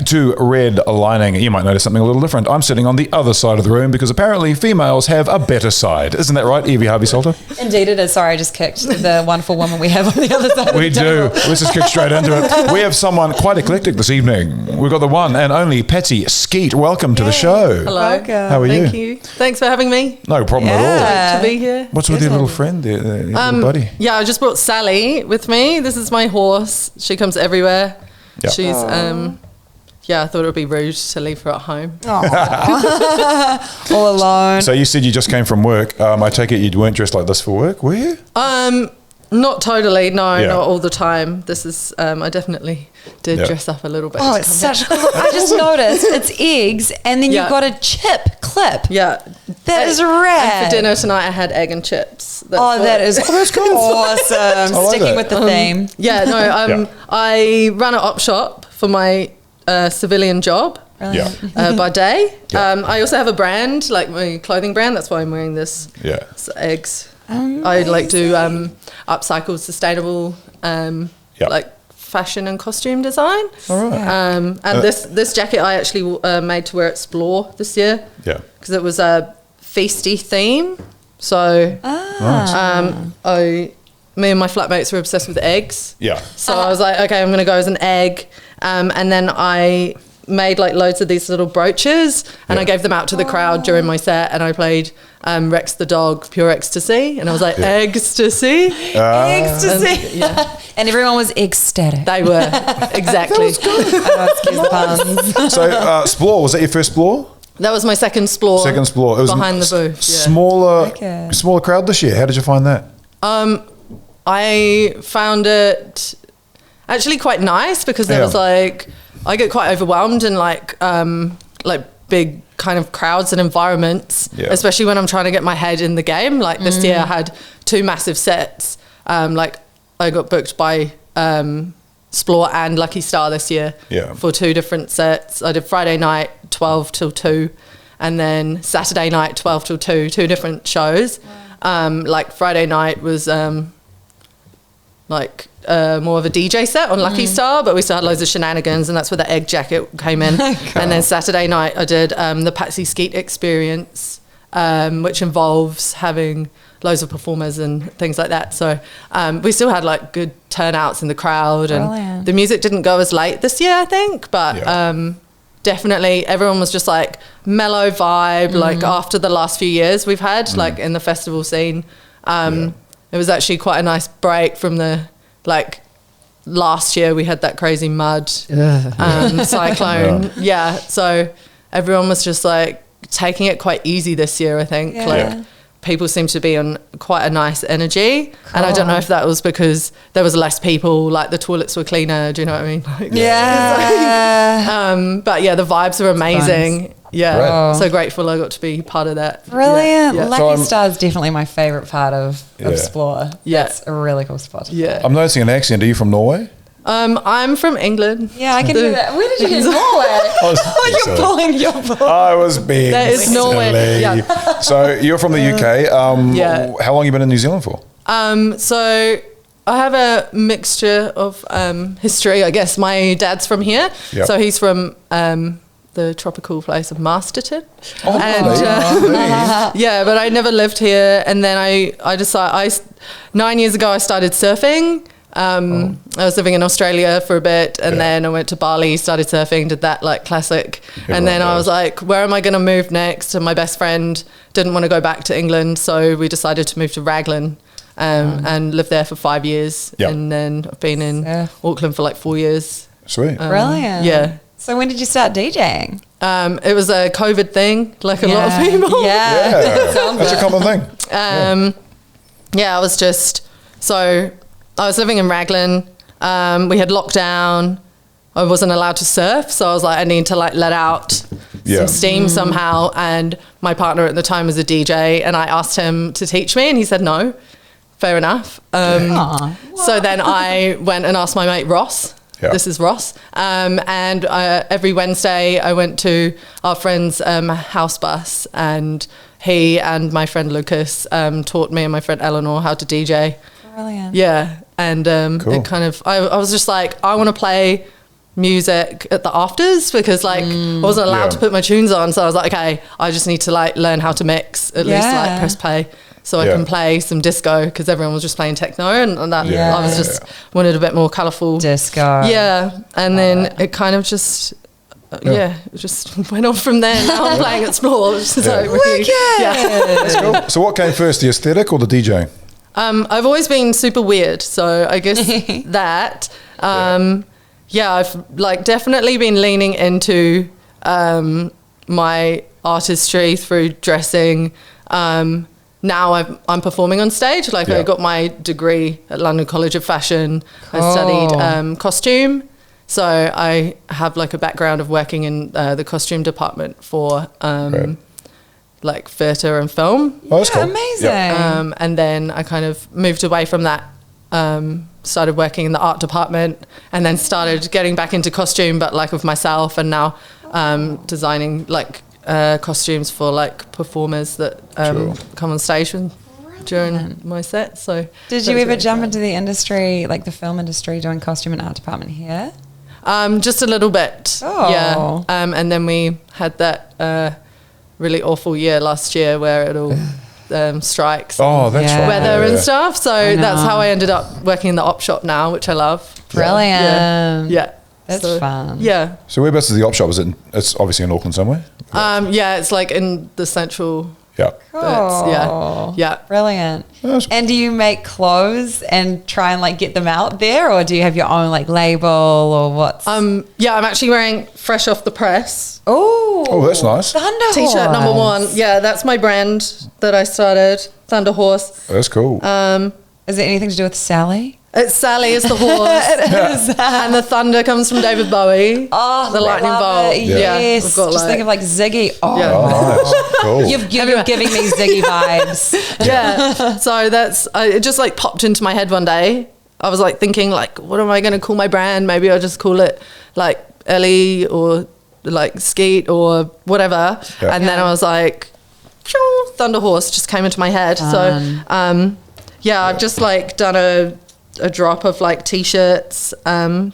to Redlining. You might notice something a little different. I'm sitting on the other side of the room because apparently females have a better side. Isn't that right, Evie Harvey-Salter? Indeed it is. Sorry, I just kicked the wonderful woman we have on the other side of the table. We do. Let's just kick straight into it. We have someone quite eclectic this evening. We've got the one and only Patsy Skeet. Welcome to the show. Hello. Welcome. How are you? Thank you. Thanks for having me. No problem at all. Good to be here. What's with your little friend there, your little buddy? Yeah, I just brought Sally with me. This is my horse. She comes everywhere. Yep. She's, I thought it would be rude to leave her at home. All alone. So you said you just came from work. I take it you weren't dressed like this for work, were you? Not totally, no, Yeah. not all the time. This is, I definitely did dress up a little bit. Oh, it's such cool. I just noticed it's eggs and then you've got a chip clip. Yeah. That is rad. And for dinner tonight I had egg and chips. That's cool. Awesome. like Sticking that. with the theme. Yeah, no, I run an op shop for my civilian job. By day. Yeah. I also have a brand, like my clothing brand. That's why I'm wearing this. Yeah. It's eggs. I like to upcycle sustainable, like fashion and costume design. All right. And this jacket I actually made to wear at Splore this year. Yeah. Because it was a feasty theme. So me and my flatmates were obsessed with eggs. Yeah. So I was like, okay, I'm going to go as an egg. And then I made like loads of these little brooches and I gave them out to the crowd during my set, and I played Rex the dog, Pure Ecstasy, and I was like, ecstasy. Ecstasy. And, and everyone was ecstatic. they were, exactly. Excuse the puns. So Splore, was that your first Splore? That was my second Splore. Second Splore. It was behind the booth. Yeah. Smaller crowd this year. How did you find that? I found it actually quite nice because there was like, I get quite overwhelmed in like big kind of crowds and environments, especially when I'm trying to get my head in the game. Like this year I had 2 massive sets. Like I got booked by Splore and Lucky Star this year for 2 different sets. I did Friday night 12 till 2 and then Saturday night 12 till 2 different shows. Like Friday night was more of a DJ set on Lucky Star, but we still had loads of shenanigans, and that's where the egg jacket came in. And then Saturday night I did the Patsy Skeet experience, which involves having loads of performers and things like that. So we still had like good turnouts in the crowd. And the music didn't go as late this year, I think, but definitely everyone was just like mellow vibe, like after the last few years we've had like in the festival scene. It was actually quite a nice break from the, like, last year we had that crazy mud cyclone. So everyone was just, like, taking it quite easy this year, I think. Like, people seemed to be on quite a nice energy. Cool. And I don't know if that was because there was less people, like, the toilets were cleaner, do you know what I mean? Like, but, yeah, the vibes were amazing. Yeah, so grateful I got to be part of that. Brilliant. Lucky Star is definitely my favourite part of Splore. Yeah. It's a really cool spot. Yeah. I'm noticing an accent. Are you from Norway? I'm from England. Yeah, I can do that. Where did you get Norway? You're pulling your ball. I was being That is Norway. Yeah. So you're from the UK. How long have you been in New Zealand for? So I have a mixture of history, I guess. My dad's from here. Yep. So he's from the tropical place of Masterton. Oh, and but I never lived here. And then I decided, 9 years ago I started surfing. I was living in Australia for a bit, and then I went to Bali, started surfing, did that like classic. And then I was like, where am I going to move next? And my best friend didn't want to go back to England, so we decided to move to Raglan and live there for 5 years. Yep. And then I've been in Auckland for like 4 years. Sweet. Brilliant. Yeah. So when did you start DJing? It was a COVID thing, like a lot of people. That's a common thing. I was just, so I was living in Raglan. We had lockdown. I wasn't allowed to surf, so I was like, I need to like let out some steam somehow. And my partner at the time was a DJ, and I asked him to teach me, and he said no. Fair enough. So then I went and asked my mate Ross. This is Ross. And every Wednesday I went to our friend's house bus, and he and my friend Lucas taught me and my friend Eleanor how to DJ. Brilliant. Yeah. And cool. it kind of, I was just like, I want to play music at the afters because like I wasn't allowed to put my tunes on, so I was like, okay, I just need to like learn how to mix at least, like press play so I can play some disco because everyone was just playing techno and that I was just wanted a bit more colourful disco. And then it kind of just it just went on from there. Now I'm playing Explore. That's cool. So what came first, the aesthetic or the DJ? I've always been super weird, so I guess that. I've like definitely been leaning into my artistry through dressing. Now I'm performing on stage. Like I got my degree at London College of Fashion. I studied costume. So I have like a background of working in the costume department for like theatre and film. Oh, that's cool. Amazing. And then I kind of moved away from that, started working in the art department and then started getting back into costume, but like with myself, and now designing like costumes for like performers that come on stage during my set. So did you ever jump into the industry, like the film industry, doing costume and art department here? Just a little bit. And then we had that really awful year last year where it all strikes that's right. weather and stuff, so that's how I ended up working in the op shop now, which I love. Brilliant. That's fun. So whereabouts is the op shop? It's obviously in Auckland somewhere? It's like in the central bits. Brilliant. And do you make clothes and try and like get them out there, or do you have your own like label or what? I'm actually wearing fresh off the press. Oh, that's nice. Thunder T-shirt Horse. number 1. Yeah, that's my brand that I started, Thunder Horse. That's cool. Is it anything to do with Sally? It's Sally is the horse. It is. And the thunder comes from David Bowie. Oh, the lightning bolt. Yes. We've got just think of like Ziggy. Oh, nice. Cool. You're giving me Ziggy vibes. So it just like popped into my head one day. I was like thinking like, what am I going to call my brand? Maybe I'll just call it like Ellie or like Skeet or whatever. And then I was like, Thunder Horse just came into my head. So I've just like done a drop of like t-shirts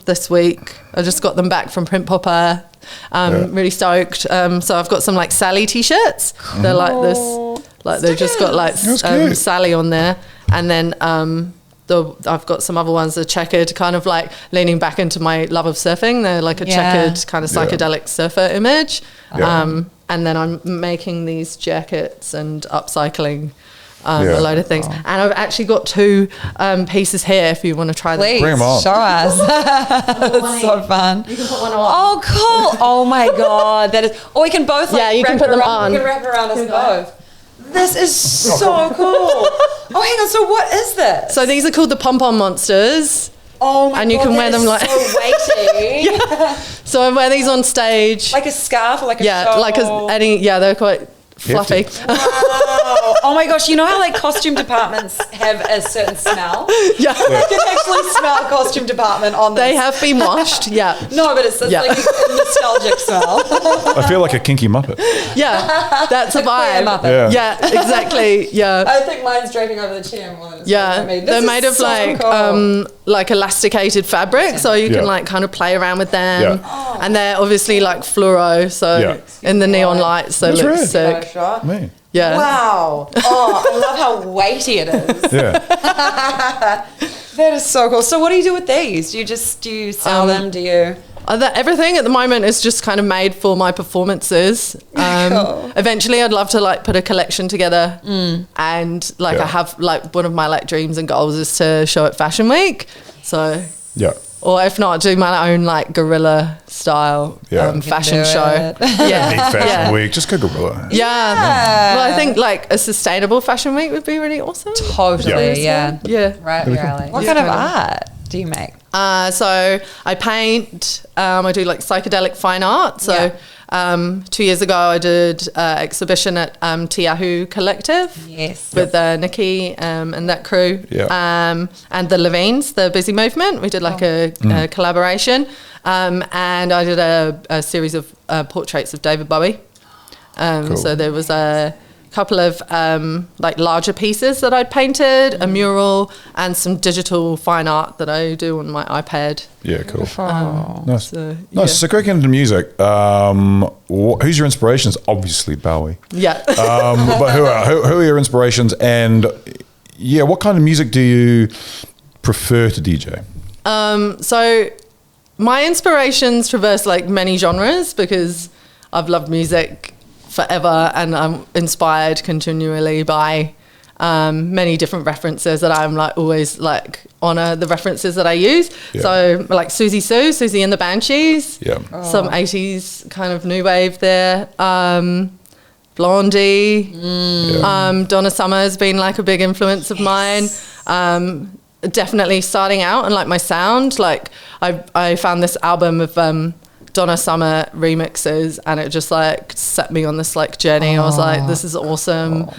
this week. I just got them back from Print Popper. Really stoked. So I've got some like Sally t-shirts. They're like this, like they've just got like Sally on there, and then I've got some other ones that are checkered, kind of like leaning back into my love of surfing. They're like a checkered kind of psychedelic surfer image. And then I'm making these jackets and upcycling a load of things. And I've actually got 2 pieces here if you want to try them. Please, bring them on. show us. That's so fun. You can put one on. Oh, cool. Oh my God. That is, or we can both like you can put them on. We can wrap around us both. This is so cool. Oh, hang on. So what is this? So these are called the Pom-Pom Monsters. Oh my God. And you can wear them like so weighty. So I wear these on stage. Like a scarf or like a shawl? like they're quite fluffy. Wow. Oh my gosh, you know how like costume departments have a certain smell? Yeah. You can actually smell a costume department on this. They have been washed, No, but it's like a nostalgic smell. I feel like a kinky Muppet. Yeah, that's a vibe. Muppet. Yeah, exactly. Yeah. I think mine's draping over the chair more than it's they're made of like elasticated fabric, so you can like kind of play around with them. And they're obviously like fluoro, so in the neon lights, they look sick. Me. Yeah. Wow. Oh, I love how weighty it is. Yeah. That is so cool. So what do you do with these? Do you sell them? Do you? Everything at the moment is just kind of made for my performances. Cool. Eventually I'd love to like put a collection together and like I have like one of my like dreams and goals is to show at Fashion Week. So or if not, do my own like guerrilla style fashion show. Fashion Week, just go guerrilla. Well, I think like a sustainable fashion week would be really awesome. Totally, Yeah. Right, really. What kind of art do you make? So I paint, I do like psychedelic fine art. So 2 years ago I did an exhibition at Tiahu Collective with Nikki and that crew and the Levines, the Busy Movement. We did like a collaboration and I did a series of portraits of David Bowie. Cool. So there was a couple of like larger pieces that I'd painted, a mural, and some digital fine art that I do on my iPad. Yeah, cool. Oh. So cracking into music, who's your inspirations? Obviously Bowie. Yeah. But who are your inspirations? And yeah, what kind of music do you prefer to DJ? So my inspirations traverse like many genres because I've loved music forever, and I'm inspired continually by many different references that I'm like always like honor the references that I use. Yeah. So like Susie and the Banshees, some 80s kind of new wave there. Blondie, Donna Summer has been like a big influence of mine. Definitely starting out and like my sound, like I found this album of Donna Summer remixes, and it just like set me on this like journey. I was like, this is awesome.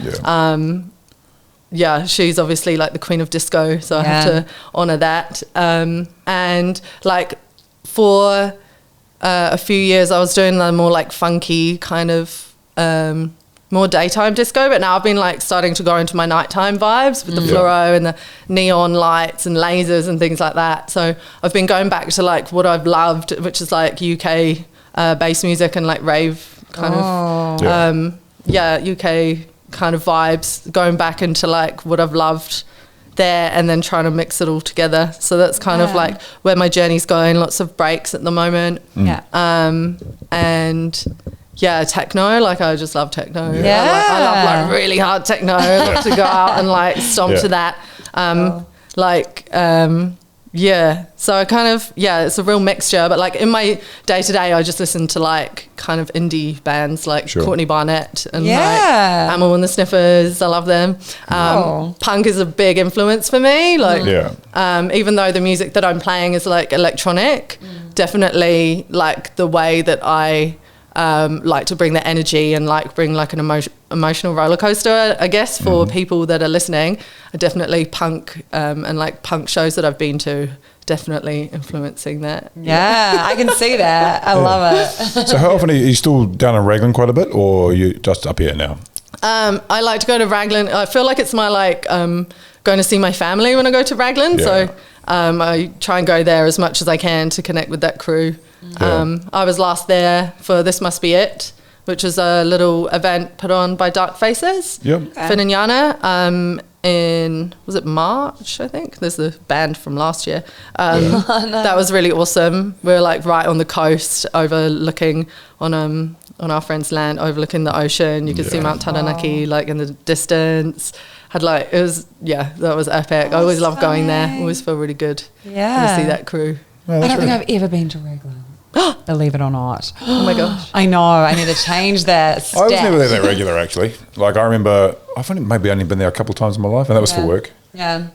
She's obviously like the queen of disco, so I have to honor that. And like for a few years I was doing the more like funky kind of more daytime disco, but now I've been like starting to go into my nighttime vibes with the fluoro and the neon lights and lasers and things like that. So I've been going back to like what I've loved, which is like UK bass music and like rave kind of UK kind of vibes, going back into like what I've loved there and then trying to mix it all together. So that's kind of like where my journey's going. Lots of breaks at the moment. And techno, like I just love techno. I love like really hard techno. I love to go out and like stomp to that. So I kind of, it's a real mixture, but like in my day to day, I just listen to like kind of indie bands like Courtney Barnett and like Amel and the Sniffers. I love them. Punk is a big influence for me. Like, even though the music that I'm playing is like electronic, definitely like the way that I like to bring the energy and like bring like an emotional roller coaster, I guess, for people that are listening. Definitely punk and like punk shows that I've been to, definitely influencing that. I can see that. I love it. So how often are you still down in Raglan quite a bit, or are you just up here now? I like to go to Raglan. I feel like it's my like going to see my family when I go to Raglan. So I try and go there as much as I can to connect with that crew. I was last there for This Must Be It, which is a little event put on by Dark Faces, Finn and Yana, in, was it March, I think? There's the band from last year. That was really awesome. We were like right on the coast, overlooking on our friend's land, overlooking the ocean. You could see Mount Taranaki like in the distance. Had like, it was, that was epic. I always love going there. Always feel really good to see that crew. I don't think I've ever been to Raglan. Believe it or not. Oh my gosh. I know. I need to change that stat. I was never there that regular, actually. Like, I remember, I've only been there a couple of times in my life, and that was for work. Yeah.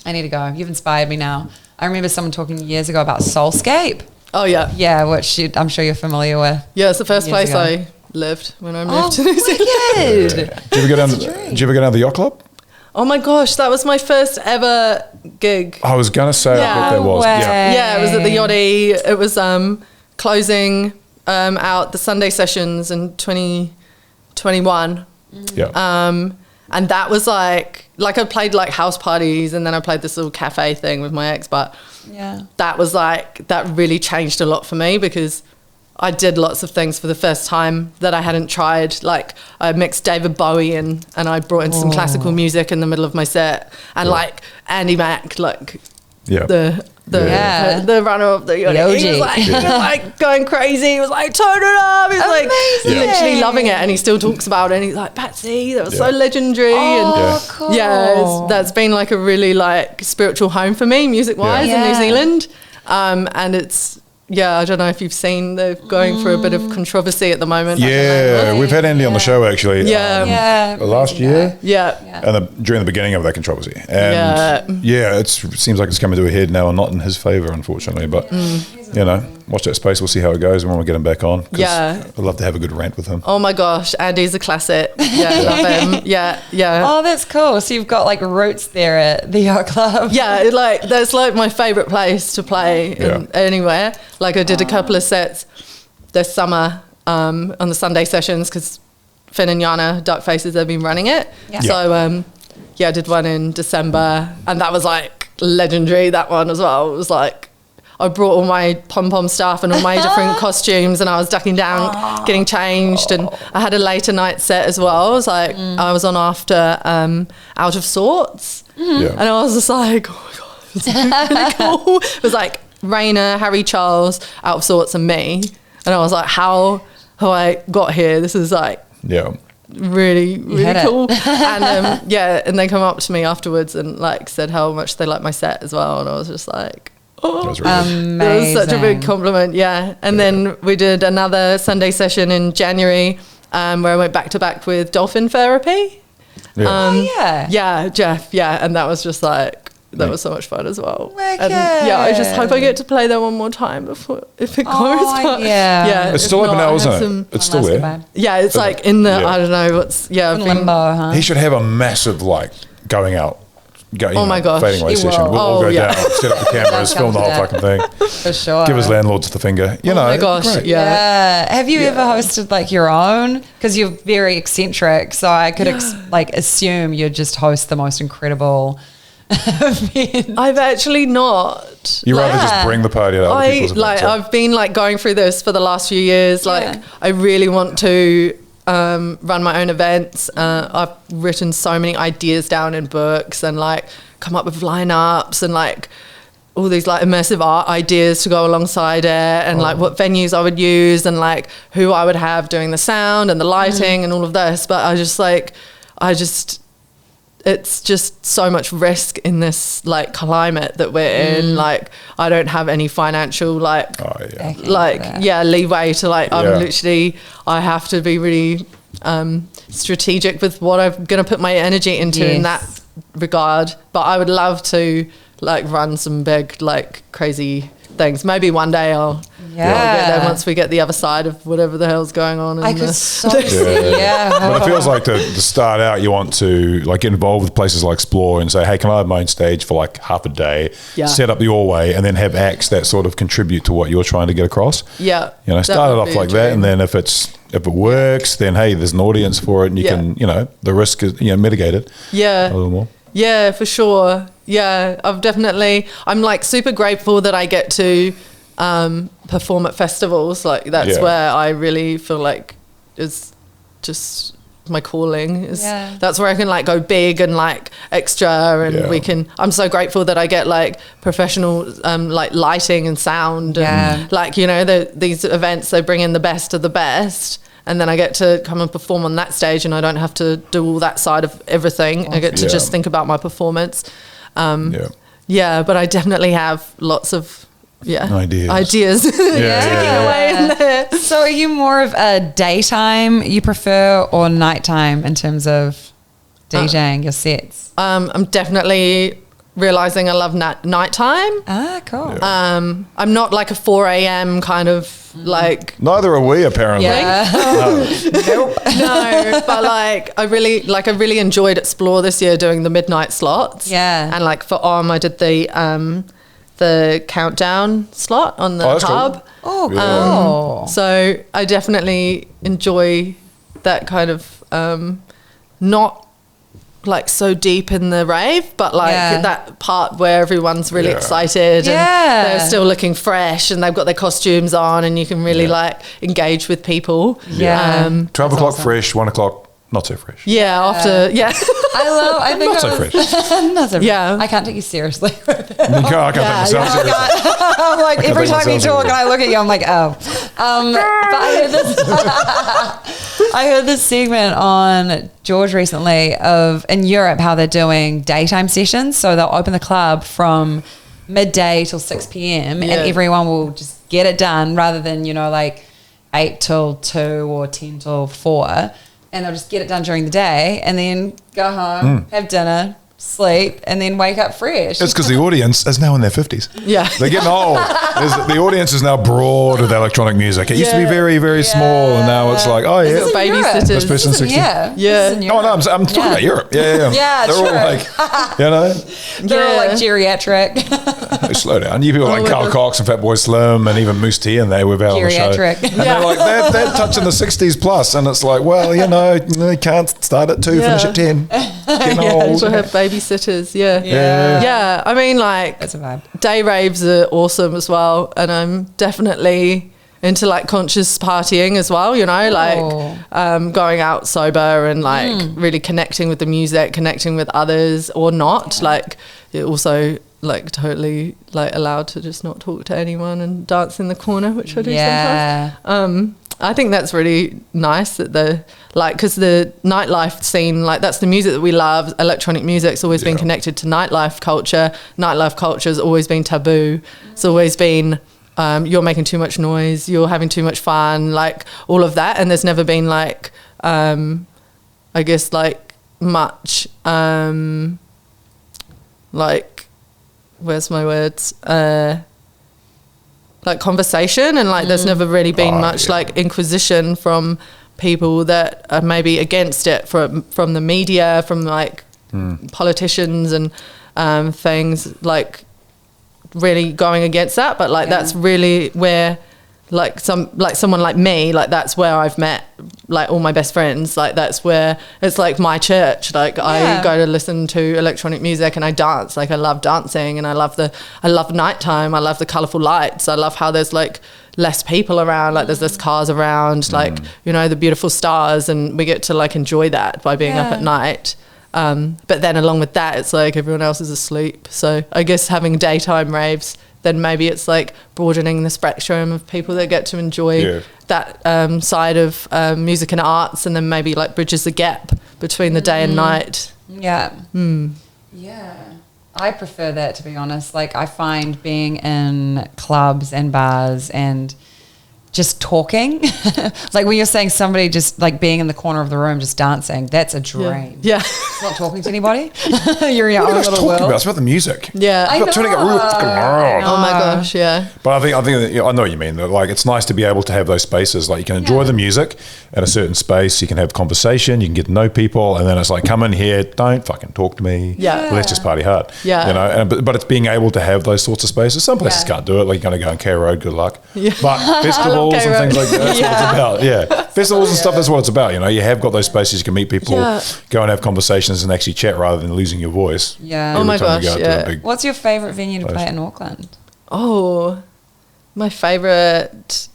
I need to go. You've inspired me now. I remember someone talking years ago about Soulscape. Oh, yeah. Yeah, which I'm sure you're familiar with. Yeah, it's the first place I lived when I moved to New Zealand. Did you ever go down to the yacht club? Oh my gosh, that was my first ever gig. I was going to say, I bet that was. Yeah, it was at the Yachty. It was closing out the Sunday sessions in 2021. And that was like I played like house parties, and then I played this little cafe thing with my ex, but that was like, that really changed a lot for me because I did lots of things for the first time that I hadn't tried. Like I mixed David Bowie in, and I brought in some classical music in the middle of my set, and like Andy Mack, like the runner of the Yachty. He was like going crazy. He was like, turn it up. He was like literally loving it, and he still talks about it. And he's like, Patsy, that was so legendary. Cool. That's been like a really like spiritual home for me, music wise, in New Zealand. And it's. I don't know if you've seen, they're going through a bit of controversy at the moment. We've had Andy on the show actually. Last year. And during the beginning of that controversy. And it seems like it's coming to a head now, and not in his favour, unfortunately. But you know, watch that space. We'll see how it goes when we get him back on. I'd love to have a good rant with him. Oh my gosh, Andy's a classic. I love him. Oh, that's cool. So you've got like roots there at the yacht club. Like that's like my favourite place to play anywhere. Like I did a couple of sets this summer on the Sunday sessions because Finn and Yana, Dark Faces, they've been running it. Yeah. So, I did one in December, and that was like legendary, that one as well. It was like, I brought all my pom-pom stuff and all my different costumes, and I was ducking down, getting changed, and I had a later night set as well. I was like, I was on after Out of Sorts, and I was just like, oh my God, it's really cool. It was like Raina, Harry Charles, Out of Sorts, and me. And I was like, how I got here, this is like really, really cool. And and they come up to me afterwards and like said how much they liked my set as well. And I was just like, that was really amazing. It was such a big compliment, And then we did another Sunday session in January where I went back to back with Dolphin Therapy. Jeff, and that was just like, that was so much fun as well. Wicked. And I just hope I get to play that one more time before, if it goes. But it's still open now, isn't it? It's still there. Yeah, it's like in the, I don't know, what's, in limbo, huh? He should have a massive, like, going out. My gosh, fading away session. We'll all go down, set up the cameras, film the whole fucking thing. For sure. Give his landlords the finger. You know. Oh my gosh, great. Have you ever hosted like your own? Because you're very eccentric, so I could assume you'd just host the most incredible event. I've actually not. You rather just bring the party to other people's events. I've been like going through this for the last few years. Like I really want to run my own events. I've written so many ideas down in books and like come up with lineups and like all these like immersive art ideas to go alongside it, and like what venues I would use and like who I would have doing the sound and the lighting and all of this. But it's just so much risk in this like climate that we're in. Like I don't have any financial leeway to like, I have to be really strategic with what I'm going to put my energy into in that regard. But I would love to like run some big, like crazy things. Maybe one day I'll get there once we get the other side of whatever the hell's going on. I could so But it feels like to start out, you want to like get involved with places like Explore and say, hey, can I have my own stage for like half a day, set up your way, and then have acts that sort of contribute to what you're trying to get across. Yeah. You know, start it off like that, and then if it works, then hey, there's an audience for it, and you can, the risk is mitigated. Yeah. A little more. Yeah, for sure. Yeah, I'm like super grateful that I get to perform at festivals. Like that's where I really feel like is just my calling. That's where I can like go big and like extra, and I'm so grateful that I get like professional like lighting and sound and like, these events, they bring in the best of the best. And then I get to come and perform on that stage, and I don't have to do all that side of everything. I get to just think about my performance. But I definitely have lots of ideas ticking away in there. So are you more of a daytime you prefer or nighttime in terms of DJing your sets? I'm definitely realizing I love nighttime. Cool. I'm not like a 4 a.m. kind of like. Neither are we, apparently. Yeah. Nope. No, but like I really enjoyed Explore this year doing the midnight slots. Yeah. And like for I did the countdown slot on the hub. Cool. Oh, cool. So I definitely enjoy that kind of not like so deep in the rave, but like that part where everyone's really excited and they're still looking fresh and they've got their costumes on and you can really like engage with people. 12 o'clock fresh, 1 o'clock not so fresh. After I think not so fresh. Not so fresh. I can't take you seriously with it. I can't take myself seriously. I'm like every time you talk and I look at you, I'm like, but I heard this segment on George recently of in Europe how they're doing daytime sessions. So they'll open the club from midday till 6 p.m. and everyone will just get it done rather than, like 8 till 2 or 10 till 4. And they'll just get it done during the day and then go home, have dinner, sleep, and then wake up fresh. It's because the audience is now in their 50s. Yeah. They're getting old. The audience is now broad with electronic music. It used to be very, very small, and now it's like, oh, yeah. Babysitters. This person's 60. Yeah. Oh, no, I'm talking about Europe. Yeah. Yeah, They're all like, They're all like geriatric. They slow down. You people like Carl Cox and Fatboy Slim and even Moose T, and they were on the show. Geriatric. And they're like, they're touching the 60s plus, and it's like, well, they can't start at 2, finish at 10. Getting old. To have babysitters, yeah. I mean, like, that's a vibe. Day raves are awesome as well, and I'm definitely into like conscious partying as well. Like going out sober and like really connecting with the music, connecting with others or not. Like it also like totally like allowed to just not talk to anyone and dance in the corner, which I do sometimes. I think that's really nice that because the nightlife scene, like that's the music that we love. Electronic music's always been connected to nightlife culture. Nightlife culture's always been taboo. It's always been you're making too much noise, you're having too much fun, like all of that. And there's never been like, I guess like much, like, where's my words? Like conversation, and like there's never really been much like inquisition from people that are maybe against it from the media, from like politicians and things, like really going against that. But like that's really where like someone like me, like that's where I've met like all my best friends. Like that's where it's like my church. Like I go to listen to electronic music and I dance. Like I love dancing, and I love nighttime. I love the colourful lights. I love how there's like less people around, like there's less cars around, like the beautiful stars, and we get to like enjoy that by being up at night. But then along with that, it's like everyone else is asleep. So I guess having daytime raves, then maybe it's like broadening the spectrum of people that get to enjoy that side of music and arts, and then maybe like bridges the gap between the day and night. Yeah. I prefer that, to be honest. Like I find being in clubs and bars and just talking, like when you're saying somebody just like being in the corner of the room just dancing, that's a dream. It's not talking to anybody. You're in your own little world. It's about the music. I know. Turning it real fucking loud. Oh my gosh, But I think that, I know what you mean. That like it's nice to be able to have those spaces. Like you can enjoy the music at a certain space. You can have conversation. You can get to know people, and then it's like, come in here, don't fucking talk to me. Let's just party hard. But it's being able to have those sorts of spaces. Some places can't do it. Like you're going to go on K Road. Good luck. But festivals and things like that. That's what it's about. Festivals and stuff. That's what it's about. You have got those spaces. You can meet people, go and have conversations, and actually chat rather than losing your voice. Oh my gosh. What's your favourite venue to play in Auckland? Oh, my favourite.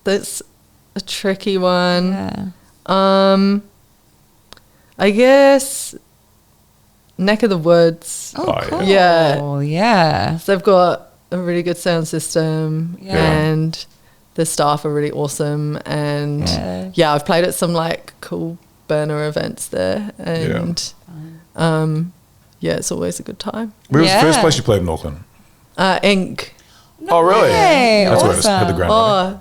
That's a tricky one. I guess Neck of the Woods. Oh, cool. Yeah. So they've got a really good sound system, and the staff are really awesome. And I've played at some like cool burner events there, and it's always a good time. Where was the first place you played in Auckland? Ink. Oh, really? That's where awesome. I hit the ground.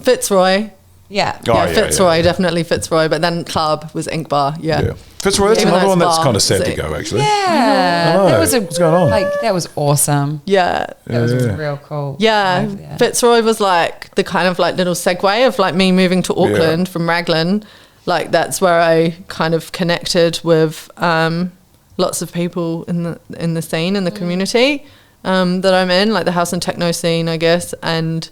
Fitzroy. Fitzroy, definitely Fitzroy. But then club was Ink Bar. Fitzroy, that's another one that's kind of sad to go, actually. That was what's going on? Like that was awesome. That was real cool. Fitzroy was like the kind of like little segue of like me moving to Auckland from Raglan. Like that's where I kind of connected with lots of people in the scene, in the community that I'm in, like the house and techno scene, I guess, and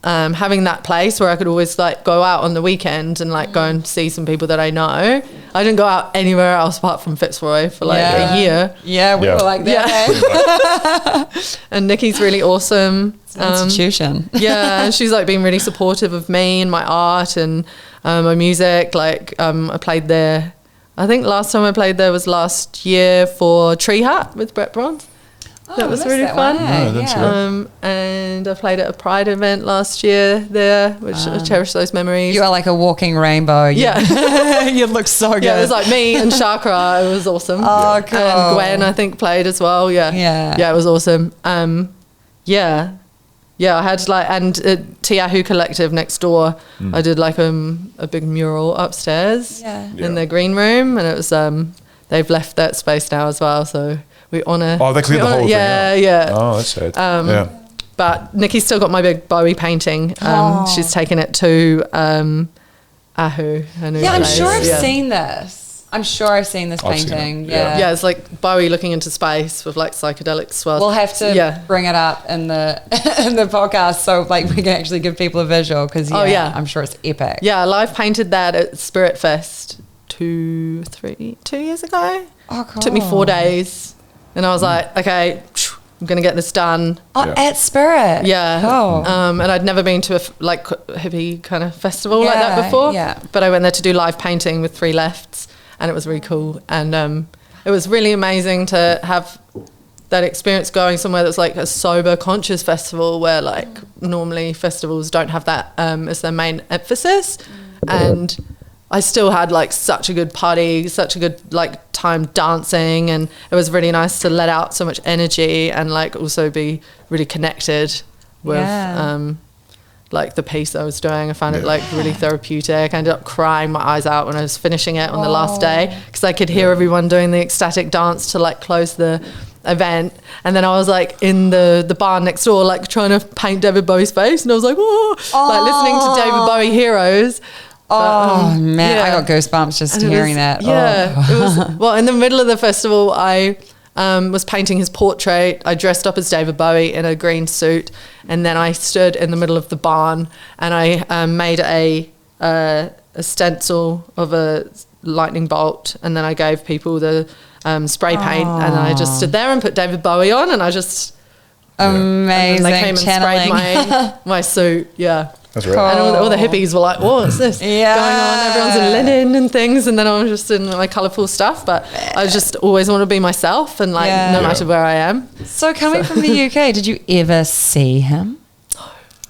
having that place where I could always like go out on the weekend and like go and see some people that I know. I didn't go out anywhere else apart from Fitzroy for like a year. We were like that. And Nikki's really awesome. It's an institution. And she's like been really supportive of me and my art and my music. Like I played there, I think last time I played there was last year for Tree Hut with Brett Bronze. That was really fun. And I played at a Pride event last year there, which I cherish those memories. You are like a walking rainbow. You look so good. It was like me and Chakra. It was awesome. Oh, cool. And Gwen, I think, played as well. Yeah, it was awesome. I had like, and Tiahu Collective next door, I did like a big mural upstairs in their green room, and it was they've left that space now as well. So we honour. Oh, they cleared the whole thing. Yeah. Oh, that's sad. But Nikki's still got my big Bowie painting. She's taken it to Ahu. I'm sure I've seen this. I'm sure I've seen this painting. Yeah, it's like Bowie looking into space with like psychedelic swirls. We'll have to bring it up in the podcast so like we can actually give people a visual because I'm sure it's epic. Yeah, I live painted that at Spirit Fest 2 years ago. Oh, cool. Took me 4 days, and I was like, okay, I'm gonna get this done. At Spirit. Yeah. Cool. And I'd never been to a hippie kind of festival like that before. Yeah. But I went there to do live painting with 3 lefts. And it was really cool. And it was really amazing to have that experience going somewhere that's like a sober, conscious festival where like normally festivals don't have that as their main emphasis. And I still had like such a good party, such a good like time dancing. And it was really nice to let out so much energy and like also be really connected with like the piece I was doing. I found it like really therapeutic. I ended up crying my eyes out when I was finishing it on the last day because I could hear everyone doing the ecstatic dance to like close the event. And then I was like in the bar next door like trying to paint David Bowie's face, and I was like, like listening to David Bowie Heroes. I got goosebumps just hearing that. It was in the middle of the festival I was painting his portrait. I dressed up as David Bowie in a green suit, and then I stood in the middle of the barn and I made a stencil of a lightning bolt, and then I gave people the spray paint, and I just stood there and put David Bowie on, and I just amazing. And they came and sprayed my suit. Yeah. That's right. Cool. And all the hippies were like, what's this going on? Everyone's in linen and things. And then I was just in my colourful stuff. But I just always want to be myself and like no matter where I am. So coming from the UK, did you ever see him?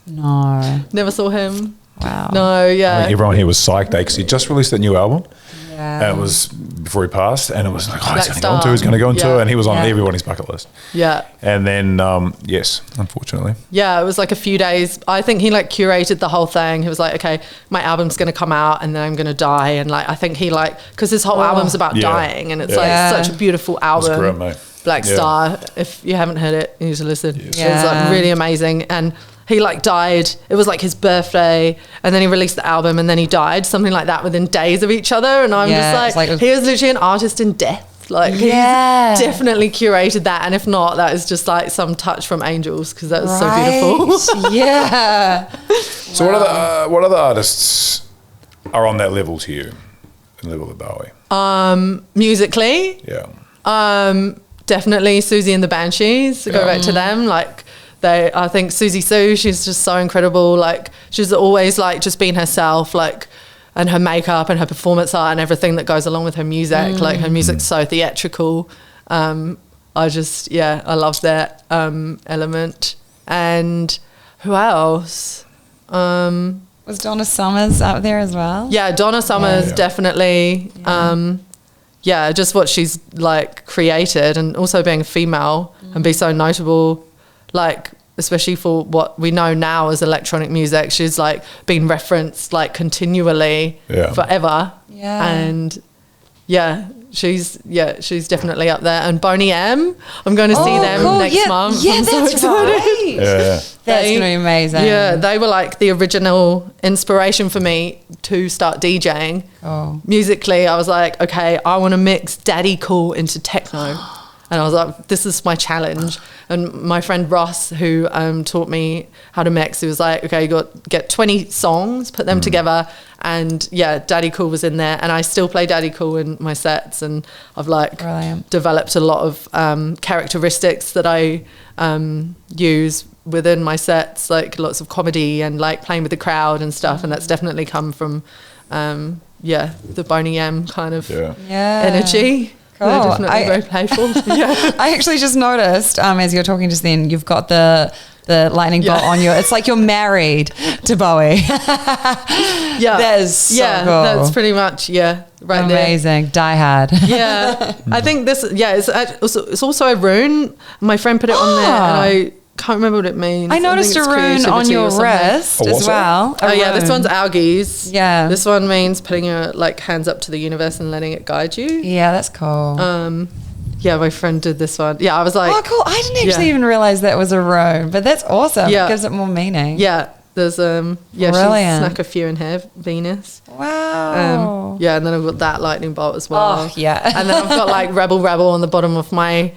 No. Never saw him. Wow. No, I think everyone here was psyched because he just released a new album. Yeah. And it was before he passed, and it was like, he's going to go on tour, and he was on everybody's bucket list. Yeah. And then, yes, unfortunately. Yeah, it was like a few days. I think he like curated the whole thing. He was like, okay, my album's going to come out and then I'm going to die. And like, I think he like, because his whole album's about dying, and it's like such a beautiful album. That's great, mate. Black Star. If you haven't heard it, you need to listen. Yes. It was like really amazing. And he like died. It was like his birthday, and then he released the album, and then he died, something like that, within days of each other. And I'm just like he was literally an artist in death. Like he's definitely curated that, and if not, that is just like some touch from angels, because that was so beautiful. So what other artists are on that level to you, the level of Bowie? Musically, definitely Susie and the Banshees. Go back to them, like. I think Susie Sue, she's just so incredible. Like she's always like just being herself, like, and her makeup and her performance art and everything that goes along with her music. Like her music's so theatrical. I love that element. And who else? Was Donna Summers out there as well? Yeah, Donna Summers definitely. Just what she's like created, and also being a female and be so notable. Like, especially for what we know now as electronic music, she's like been referenced like continually forever. Yeah. And she's definitely up there. And Boney M, I'm going to see them next month. Yeah, that's right. That's going to be amazing. Yeah, they were like the original inspiration for me to start DJing. Musically, I was like, okay, I want to mix daddy cool into techno. And I was like, this is my challenge. And my friend Ross, who taught me how to mix, he was like, okay, you got to get 20 songs, put them together. And Daddy Cool was in there. And I still play Daddy Cool in my sets. And I've like developed a lot of characteristics that I use within my sets, like lots of comedy and like playing with the crowd and stuff. And that's definitely come from, the Boney M kind of energy. Cool. They're definitely very playful. I actually just noticed, as you were talking just then, you've got the lightning bolt on you. It's like you're married to Bowie. That is so cool. That's pretty much right amazing. There. Die Hard. I think this it's also a rune. My friend put it on there, and can't remember what it means. I noticed a rune on your wrist as well. Oh yeah, this one's algaes. Yeah. This one means putting your like hands up to the universe and letting it guide you. Yeah, that's cool. Yeah, my friend did this one. Yeah, I was like, oh, cool. I didn't actually even realize that was a rune, but that's awesome. Yeah. It gives it more meaning. Yeah, there's Brilliant. she snuck a few in here, Venus. Wow. Yeah, and then I've got that lightning bolt as well. Oh, yeah. And then I've got like Rebel on the bottom of my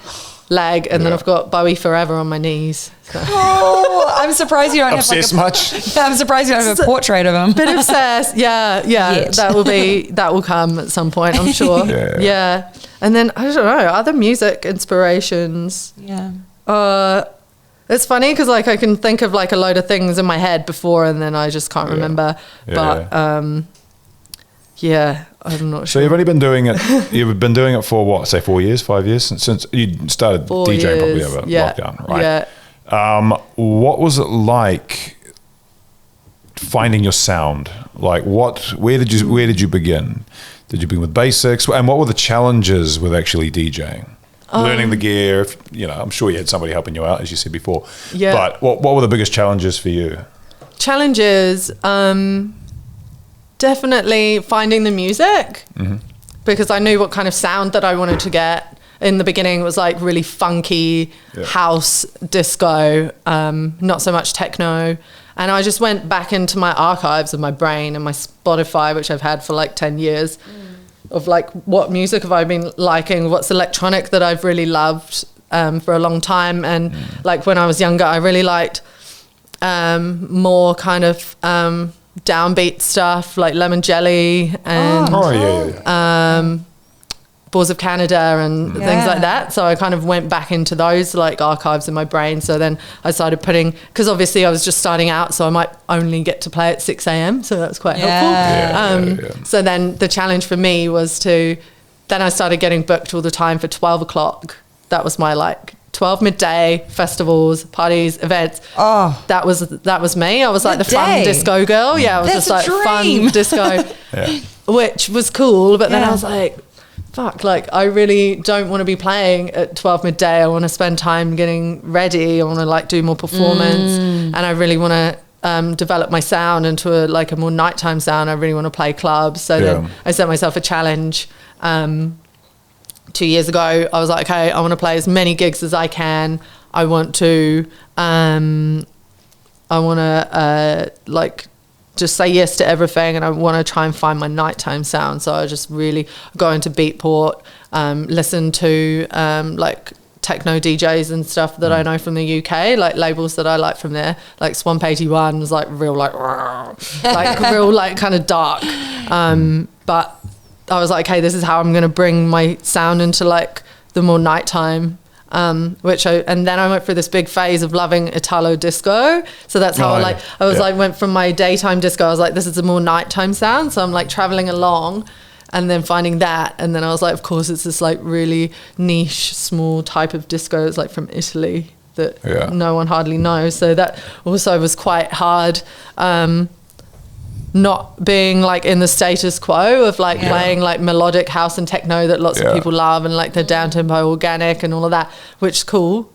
leg, and then I've got Bowie Forever on my knees. So. Oh, I'm surprised you don't obsessed have much. I'm surprised you don't have a portrait of him. Bit obsessed. Yeah. Yet. That will come at some point, I'm sure. Yeah. And then I don't know, other music inspirations. Yeah. It's funny because like I can think of like a load of things in my head before, and then I just can't remember. But I'm not sure. So you've only been doing it. You've been doing it for what? Say 4 years, 5 years since you started 4 DJing years. probably over lockdown, right? Yeah. What was it like finding your sound? Like where did you begin? Did you begin with basics? And what were the challenges with actually DJing? Learning the gear, I'm sure you had somebody helping you out, as you said before. Yeah. But what were the biggest challenges for you? Challenges, definitely finding the music, because I knew what kind of sound that I wanted to get. In the beginning, it was like really funky house disco, not so much techno. And I just went back into my archives of my brain and my Spotify, which I've had for like 10 years, of like what music have I been liking, what's electronic that I've really loved for a long time. And like when I was younger, I really liked more kind of downbeat stuff like Lemon Jelly and Boards of Canada and things like that. So I kind of went back into those like archives in my brain. So then I started putting, because obviously I was just starting out, so I might only get to play at 6 a.m. So that was quite helpful. So then the challenge for me was then I started getting booked all the time for 12 o'clock. That was my like 12 midday festivals, parties, events. Oh, that was me. I was like the fun disco girl. Yeah, I was just like fun disco, which was cool. But then I was like, fuck, like I really don't want to be playing at 12 midday. I want to spend time getting ready. I want to like do more performance, and I really want to develop my sound into a more nighttime sound. I really want to play clubs. So then I set myself a challenge 2 years ago. I was like, okay, I want to play as many gigs as I can. I want to just say yes to everything, and I want to try and find my nighttime sound. So I just really go into Beatport, listen to like techno DJs and stuff that I know from the UK, like labels that I like from there, like Swamp 81 was like real like real like kind of dark, but I was like, okay, this is how I'm going to bring my sound into like the more nighttime. And then I went through this big phase of loving Italo disco. So that's how I went from my daytime disco. I was like, this is a more nighttime sound. So I'm like traveling along and then finding that. And then I was like, of course, it's this like really niche, small type of disco. It's like from Italy that no one hardly knows. So that also was quite hard. Not being like in the status quo of like playing like melodic house and techno that lots of people love, and like the down tempo organic and all of that, which is cool.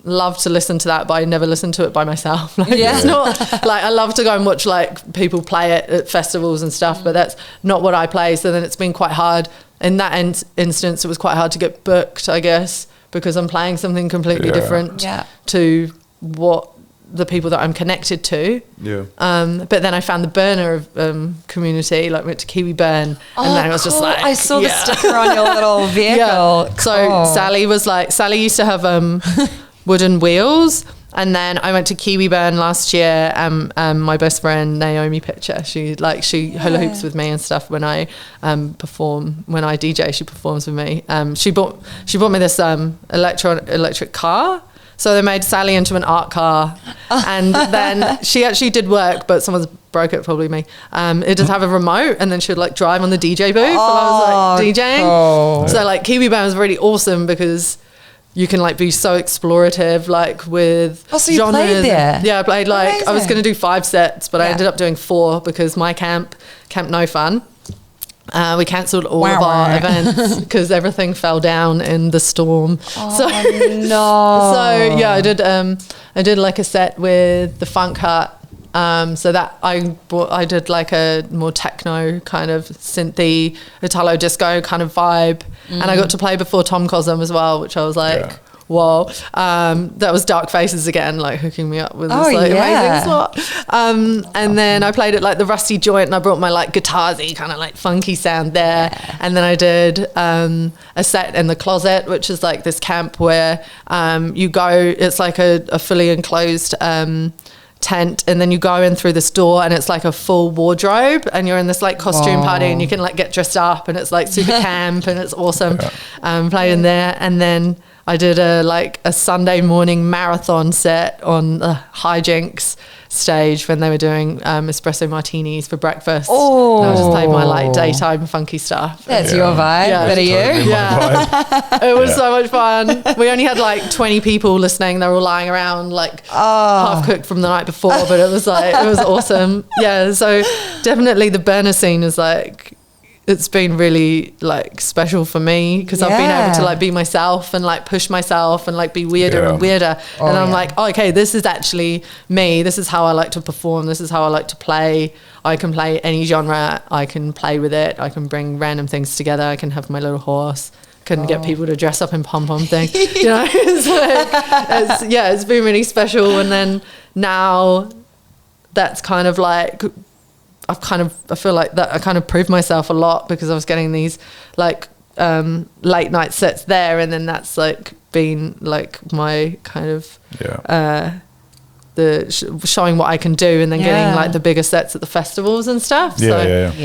Love to listen to that, but I never listen to it by myself. Like it's not like I love to go and watch like people play it at festivals and stuff, but that's not what I play. So then it's been quite hard in that instance. It was quite hard to get booked, I guess, because I'm playing something completely different to what the people that I'm connected to. But then I found the burner of community, like went to Kiwi Burn, and then it was just like, I saw the sticker on your little vehicle. So Sally used to have wooden wheels, and then I went to Kiwi Burn last year, and my best friend Naomi Pitcher, she hula hoops with me and stuff when I perform. When I DJ, she performs with me. She bought me this electric car. So they made Sally into an art car, and then she actually did work, but someone's broke it, probably me. It does have a remote, and then she'd like drive on the DJ booth while I was like DJing. Oh. So like Kiwi Band was really awesome because you can like be so explorative, like with so you genres. Played there? Yeah, I played like I was going to do 5 sets, but I ended up doing 4 because my camp No Fun. We cancelled all of our events because everything fell down in the storm. So yeah, I did like a set with the Funk Hut. So that I did like a more techno kind of synthy Italo disco kind of vibe, and I got to play before Tom Cosm as well, which I was like, whoa. That was Dark Faces again, like hooking me up with this amazing slot. And then I played at like the Rusty Joint, and I brought my like guitarsy kind of like funky sound there. And then I did a set in the Closet, which is like this camp where you go, it's like a fully enclosed tent, and then you go in through this door and it's like a full wardrobe, and you're in this like costume party, and you can like get dressed up, and it's like super camp, and it's awesome. Playing there. And then I did a Sunday morning marathon set on the Hijinks stage when they were doing espresso martinis for breakfast. Oh, I just played my like daytime funky stuff. That's your vibe. That are you? Yeah, it was so much fun. We only had like 20 people listening. They were all lying around like half cooked from the night before, but it was awesome. Yeah, so definitely the burner scene is like, it's been really like special for me because I've been able to like be myself and like push myself and like be weirder and weirder. And I'm like, okay, this is actually me. This is how I like to perform. This is how I like to play. I can play any genre. I can play with it. I can bring random things together. I can have my little horse. Couldn't get people to dress up in pom-pom thing. You know, it's like, it's been really special. And then now that's kind of like, I feel like that I kind of proved myself a lot because I was getting these like late night sets there, and then that's like been like my kind of showing what I can do, and then getting like the bigger sets at the festivals and stuff. And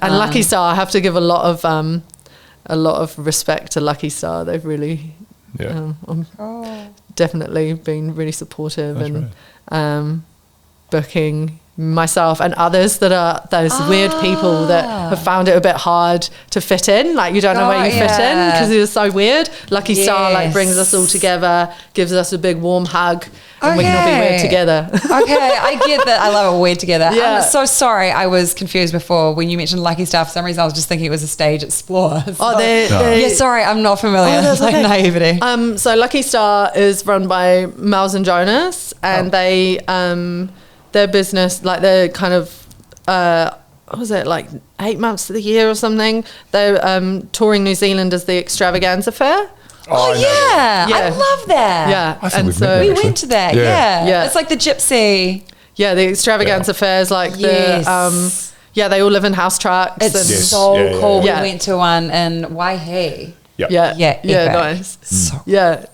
Lucky Star, I have to give a lot of respect to Lucky Star. They've really definitely been really supportive. That's and booking myself and others that are those weird people that have found it a bit hard to fit in, like you don't know where you fit in because it is so weird. Lucky Star like brings us all together, gives us a big warm hug, and we can all be weird together. I get that. I love it, weird together. I'm so sorry, I was confused before when you mentioned Lucky Star. For some reason I was just thinking it was a stage Explore. Sorry, I'm not familiar. That's like naivety. So Lucky Star is run by Miles and Jonas, and they their business, like they're kind of what was it, like 8 months of the year or something, they're touring New Zealand as the Extravaganza Fair. I love that. I think we went to that. Yeah, it's like the gypsy. The Extravaganza Fair is like the they all live in house trucks. It's cool. We went to one in Waihi. Nice.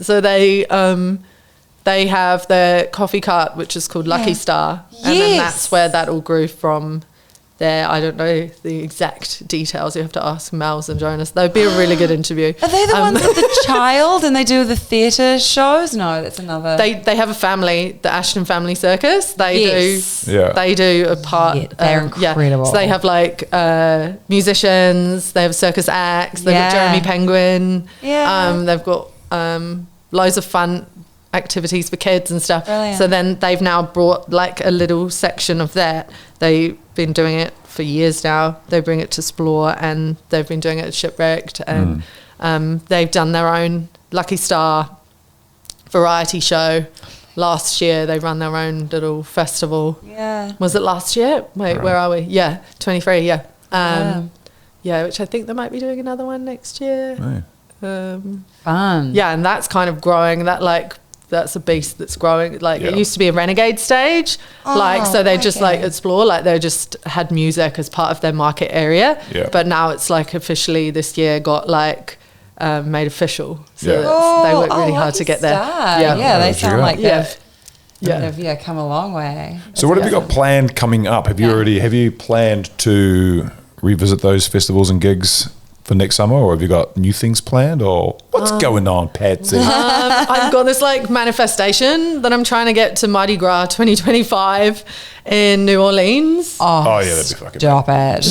So they have their coffee cart, which is called Lucky Star. And then that's where that all grew from there. I don't know the exact details. You have to ask Miles and Jonas. That would be a really good interview. Are they the ones with the child and they do the theatre shows? No, that's another. They have a family, the Ashton Family Circus. They do a part. Yeah, they're incredible. So they have like musicians, they have circus acts, they've got Jeremy Penguin. They've got loads of fun activities for kids and stuff. Brilliant. So then they've now brought like a little section of that. They've been doing it for years now. They bring it to Explore, and they've been doing it at Shipwrecked, and they've done their own Lucky Star variety show. Last year they run their own little festival. Was it last year? Wait, where are we? 23. Which I think they might be doing another one next year. Fun. And that's kind of growing. That's a beast that's growing. Like it used to be a renegade stage, so they just like Explore, like they just had music as part of their market area. But now it's like officially this year got like made official. So they worked really hard to get there. They sound like they've come a long way. So what have you got planned coming up? Have you planned to revisit those festivals and gigs for next summer, or have you got new things planned, or what's going on, Patsy? I've got this like manifestation that I'm trying to get to Mardi Gras 2025 in New Orleans. That'd be fucking stop it.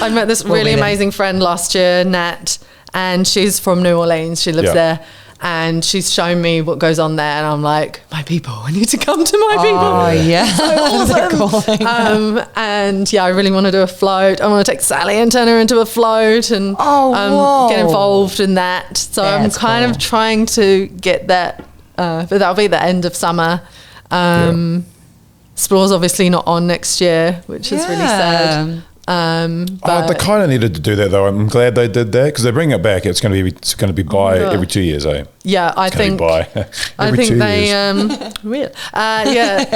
I met this really amazing friend last year, Nat, and she's from New Orleans. She lives there. And she's shown me what goes on there, and I'm like, my people, I need to come to my people. Oh, yeah. So awesome. And yeah, I really want to do a float. I want to take Sally and turn her into a float and get involved in that. So I'm kind of trying to get that, but that'll be the end of summer. Explore's obviously not on next year, which is really sad. But they kind of needed to do that though. I'm glad they did that because they bring it back. It's going to be by every 2 years, eh? Yeah, I think they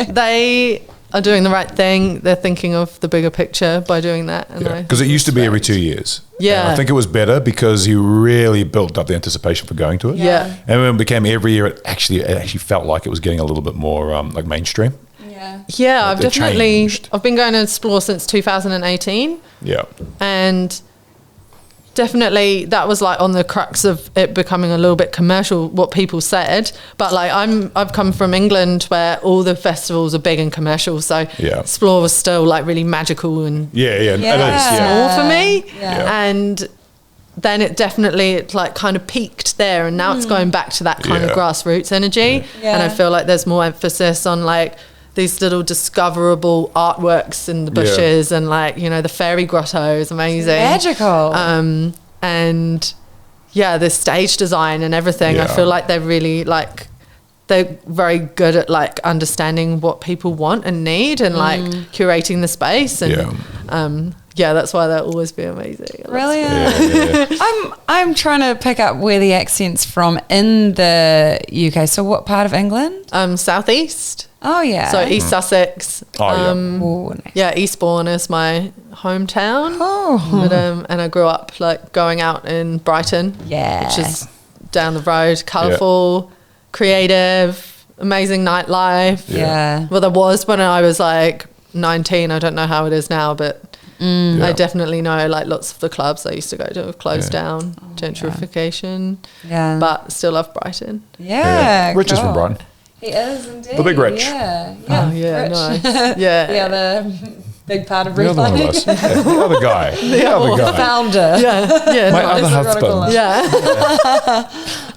they are doing the right thing. They're thinking of the bigger picture by doing that. Because it used to be every 2 years. Yeah, and I think it was better because you really built up the anticipation for going to it. Yeah, and when it became every year, it actually felt like it was getting a little bit more like mainstream. Yeah, I've been going to Explore since 2018. Yeah. And definitely that was like on the crux of it becoming a little bit commercial, what people said. But like I've come from England where all the festivals are big and commercial. So Explore was still like really magical and small for me. Yeah. And then it like kind of peaked there, and now it's going back to that kind of grassroots energy. Yeah. And I feel like there's more emphasis on like these little discoverable artworks in the bushes and like, you know, the fairy grotto is amazing. Magical. And the stage design and everything. I feel like they're really like, they're very good at like understanding what people want and need and like curating the space. And that's why they'll always be amazing. Brilliant. I'm trying to pick up where the accent's from in the UK. So what part of England? Southeast. Oh yeah. So East Sussex. Nice. Eastbourne is my hometown. But, and I grew up like going out in Brighton. Yeah. Which is down the road. Colourful, creative, amazing nightlife. Yeah. Well, there was when I was like 19. I don't know how it is now, but I definitely know like lots of the clubs I used to go to have closed down, gentrification. Yeah. But still love Brighton. Yeah. Rich is from Brighton. He is indeed. The big Rich. Yeah. Oh, yeah, Rich. nice. Yeah. The other big part of Redlining. The other guy. The other guy. The founder. Yeah. My other husband. Yeah.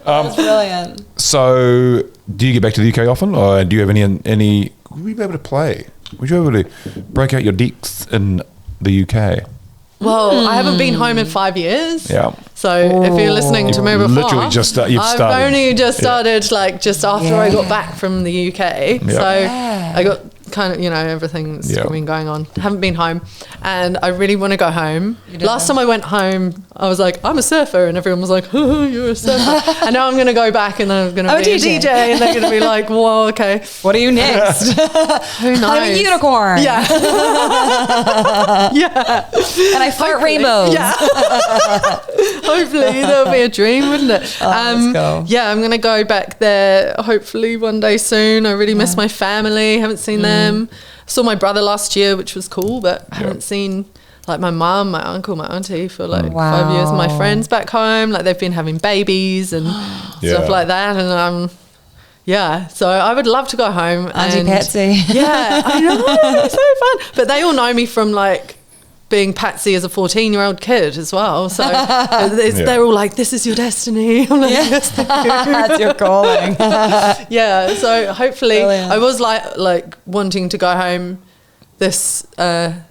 That's brilliant. So, do you get back to the UK often, or do you have any? Would you be able to play? Would you be able to break out your decks in the UK? Well, I haven't been home in 5 years. Yeah. So if you're listening to me before, literally just you've started. I've only just started like just after I got back from the UK. Yeah. So I got kind of, you know, everything's been going on. Haven't been home, and I really want to go home. Last time I went home, I was like, I'm a surfer, and everyone was like, oh, you're a surfer. And now I'm going to go back, and then I'm going to be a DJ, and they're going to be like, whoa, okay, what are you next? Who knows? I'm a unicorn. Yeah. Yeah. And I flirt rainbows. Yeah. Hopefully that'll be a dream, wouldn't it? Let's go. Yeah, I'm going to go back there hopefully one day soon. I really miss my family. Haven't seen them. Saw my brother last year, which was cool, but I haven't seen like my mum, my uncle, my auntie for like 5 years. My friends back home, like they've been having babies and stuff like that. And so I would love to go home. Auntie Patsy. Yeah, I know, it's so fun. But they all know me from like being Patsy as a 14-year-old kid as well. So they're all like, this is your destiny. I'm like, yes, thank you. That's your calling. Yeah, so hopefully I was like wanting to go home this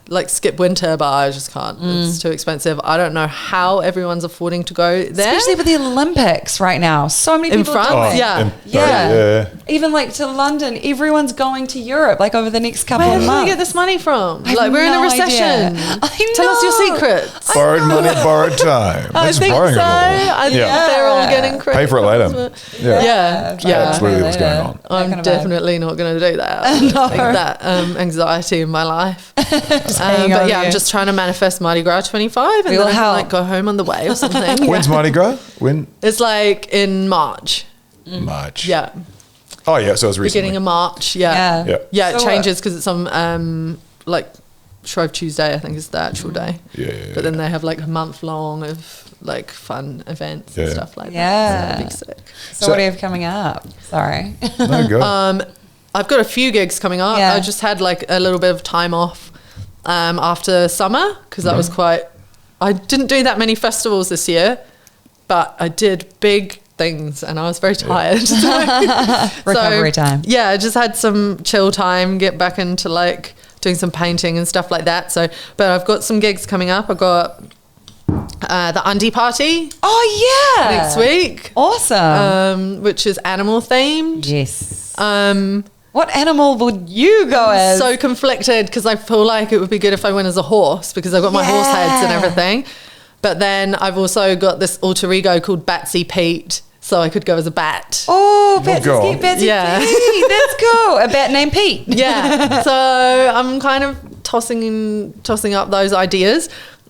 like skip winter, but I just can't. It's too expensive. I don't know how everyone's affording to go there, especially with the Olympics right now. So many people in France. Yeah. Even like to London, everyone's going to Europe like over the next couple of months. Where do we get this money from? Like we're in a recession. Tell us your secrets. Borrowed money, borrowed time. I think so. I think they're all getting credit. Pay for it later. Yeah. Absolutely, what's going on. I'm definitely not going to do that. I think that anxiety in my life. But yeah, I'm just trying to manifest Mardi Gras 25 and then I can like go home on the way or something. When's Mardi Gras? When? It's like in March. March. Yeah. Oh yeah, so it's recently. Beginning of March. Yeah. It changes because it's on like Shrove Tuesday, I think is the actual day. Yeah. But then they have like a month long of like fun events and stuff like that. So that'd be sick. So what do you have coming up? Sorry. No, go. I've got a few gigs coming up. I just had like a little bit of time off after summer because that was I didn't do that many festivals this year, but I did big things and I was very tired. Recovery time. Yeah, I just had some chill time, get back into like doing some painting and stuff like that. So, but I've got some gigs coming up. I've got the ante party. Oh yeah, next week. Awesome. Which is animal themed. Yes. What animal would you go as? So conflicted because I feel like it would be good if I went as a horse because I've got my horse heads and everything. But then I've also got this alter ego called Patsy Pete, so I could go as a bat. Oh, Patsy Skeet, Patsy Pete. That's cool. A bat named Pete. Yeah. So I'm kind of tossing up those ideas.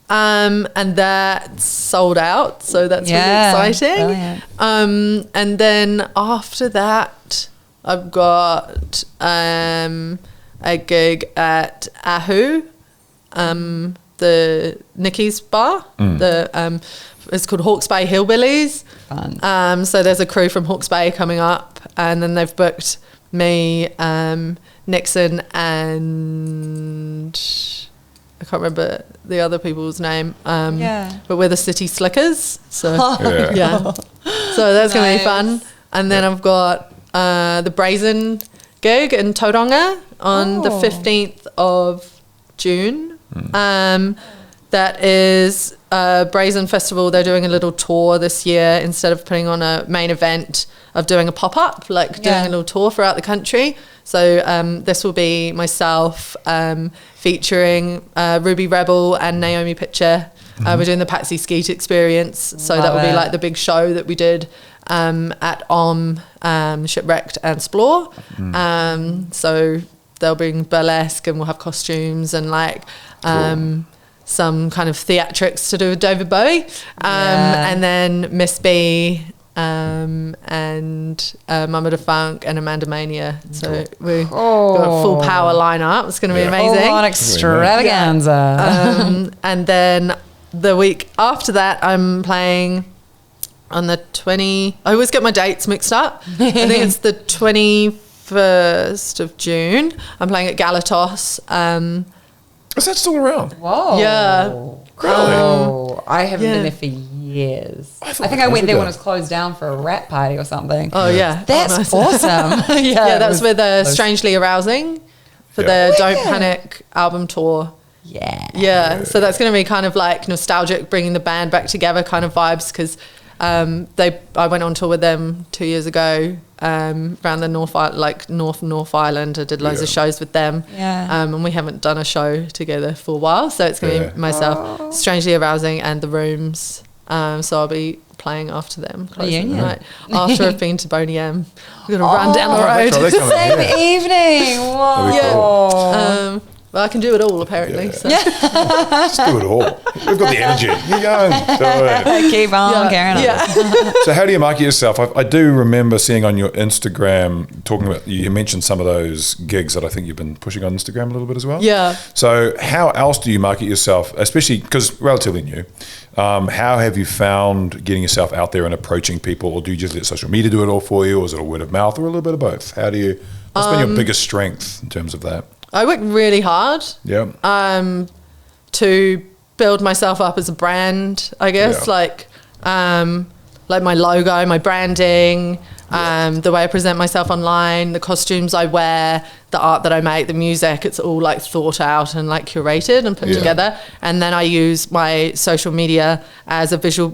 And that's sold out, so that's really exciting. Brilliant. And then after that, I've got a gig at Ahu, the Nikki's bar. It's called Hawke's Bay Hillbillies. Fun. So there's a crew from Hawke's Bay coming up, and then they've booked me, Nixon, and I can't remember the other people's name. But we're the City Slickers. So so that's gonna be fun. And then I've got the Brazen gig in Tauranga on the 15th of June. That is a Brazen Festival. They're doing a little tour this year instead of putting on a main event of doing a pop-up, like doing a little tour throughout the country. So this will be myself featuring Ruby Rebel and Naomi Pitcher. We're doing the Patsy Skeet experience. So that will be like the big show that we did at Shipwrecked and Splore. So they'll bring burlesque and we'll have costumes and like some kind of theatrics to do with David Bowie. And then Miss B and Mama Da Funk and Amanda Mania. So we've got a full power lineup. It's going to be amazing. Full on extravaganza. And then the week after that, I'm playing on the 20... I always get my dates mixed up. I think it's the 21st of June. I'm playing at Galatos. Is that still around? Whoa. Yeah. Really? I haven't been there for years. I think I went there when it was closed down for a rap party or something. Oh, yeah. That's awesome. That's with Strangely Arousing for the Don't Panic album tour. Yeah. So that's going to be kind of like nostalgic, bringing the band back together kind of vibes because I went on tour with them 2 years ago around the North Island. I did loads of shows with them. And we haven't done a show together for a while. So it's going to be myself, Strangely Arousing and The Rooms. So I'll be playing after them night. After I've been to Boney M. We're going to run down the road. Same evening. Whoa. Well, I can do it all, apparently. So. Just do it all. We've got the energy. You're young. Do it. Keep on carrying on. So how do you market yourself? I do remember seeing on your Instagram, talking about, you mentioned some of those gigs that I think you've been pushing on Instagram a little bit as well. Yeah. So how else do you market yourself, especially because relatively new? How have you found getting yourself out there and approaching people, or do you just let social media do it all for you, or is it a word of mouth, or a little bit of both? What's been your biggest strength in terms of that? I worked really hard to build myself up as a brand, I guess, like my logo, my branding, the way I present myself online, the costumes I wear, the art that I make, the music, it's all like thought out and like curated and put together. And then I use my social media as a visual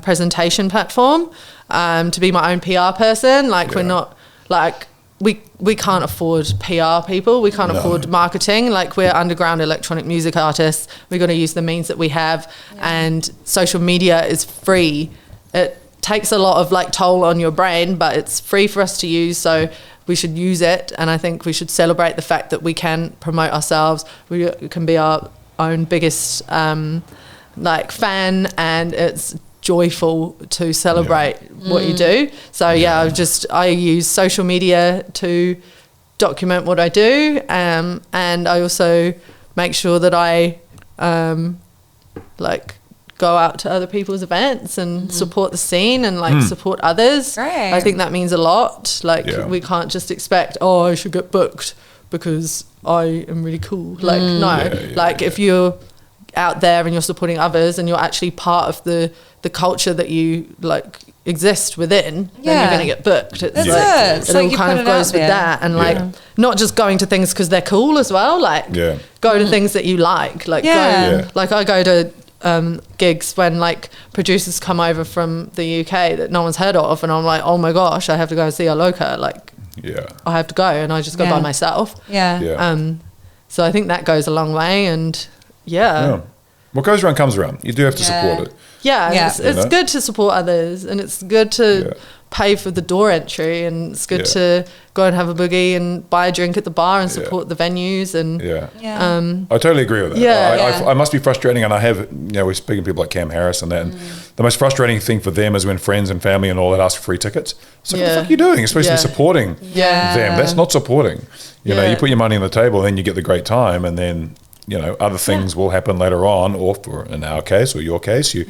presentation platform to be my own PR person. Like we're not like... We can't afford PR people. We can't afford marketing. Like we're underground electronic music artists. We're going to use the means that we have. And social media is free. It takes a lot of like toll on your brain, but it's free for us to use. So we should use it. And I think we should celebrate the fact that we can promote ourselves. We can be our own biggest like fan, and it's joyful to celebrate what you do. So I use social media to document what I do, and I also make sure that I like go out to other people's events and support the scene and like support others. Great. I think that means a lot. Like we can't just expect, I should get booked because I am really cool. Like if you're out there and you're supporting others and you're actually part of the culture that you like exist within, then you're going to get booked. It all kind of goes with that, and like not just going to things because they're cool as well. Like go to things that you like. Like like I go to gigs when like producers come over from the UK that no one's heard of, and I'm like, oh my gosh, I have to go see a Loca. Like I have to go, and I just go by myself. So I think that goes a long way, and what goes around comes around. You do have to support it. It's good to support others, and it's good to pay for the door entry, and it's good to go and have a boogie and buy a drink at the bar and support the venues. And I totally agree with that. I must be frustrating, and I have, we're speaking to people like Cam Harris and that, and the most frustrating thing for them is when friends and family and all that ask for free tickets. So what the fuck are you doing? You're supposed to be supporting them. That's not supporting. You know, you put your money on the table, and then you get the great time, and then other things will happen later on, or for in our case or your case, you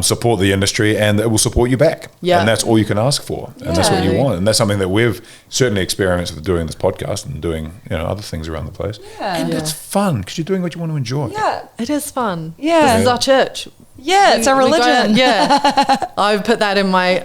support the industry, and it will support you back. And that's all you can ask for, and that's what you want, and that's something that we've certainly experienced with doing this podcast and doing other things around the place. And it's fun because you're doing what you want to enjoy. It is fun. This is our church. It's our religion. I put that in my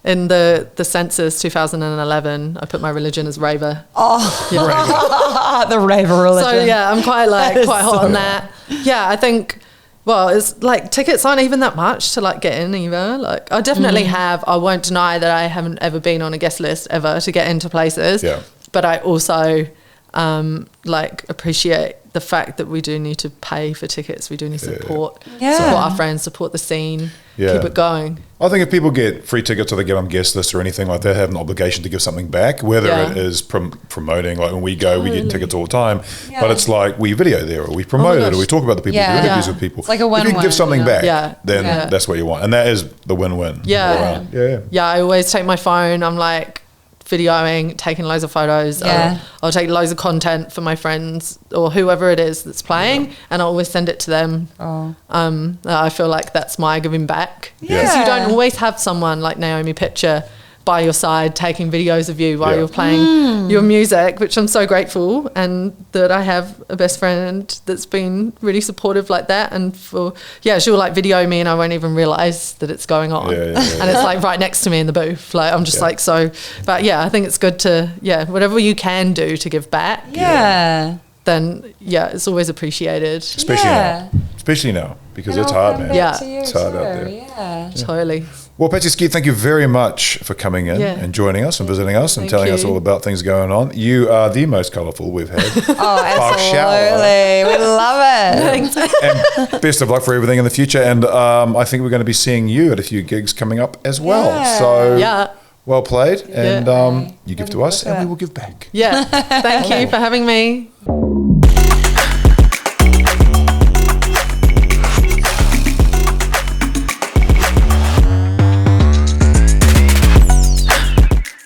in the census 2011, I put my religion as raver. The raver religion. So I'm quite hot on that. I think, well, it's like tickets aren't even that much to like get in either. Like I definitely have. I won't deny that I haven't ever been on a guest list ever to get into places. But I also appreciate the fact that we do need to pay for tickets. We do need support our friends, support the scene, keep it going. I think if people get free tickets or they get on guest lists or anything like that, they have an obligation to give something back, whether it is promoting, like when we go, we get tickets all the time, but it's like we video there, or we promote it, or we talk about the people, do interviews with people. It's like a win-win. If you can give something back, then that's what you want. And that is the win-win. I always take my phone, I'm like, videoing, taking loads of photos. I'll take loads of content for my friends or whoever it is that's playing, and I'll always send it to them. I feel like that's my giving back, because you don't always have someone like Naomi Pitcher by your side taking videos of you while you're playing your music, which I'm so grateful, and that I have a best friend that's been really supportive like that, and she'll like video me and I won't even realise that it's going on, and it's like right next to me in the booth, like I'm just like so, but I think it's good to whatever you can do to give back, then it's always appreciated, especially now because it's hard, man. It's hard out there. Totally. Well, Patsy Skeet, thank you very much for coming in and joining us and visiting us and telling us all about things going on. You are the most colourful we've had. Absolutely. We love it. And best of luck for everything in the future. And I think we're going to be seeing you at a few gigs coming up as well. So well played. And you give to us and we will give back. Thank you for having me.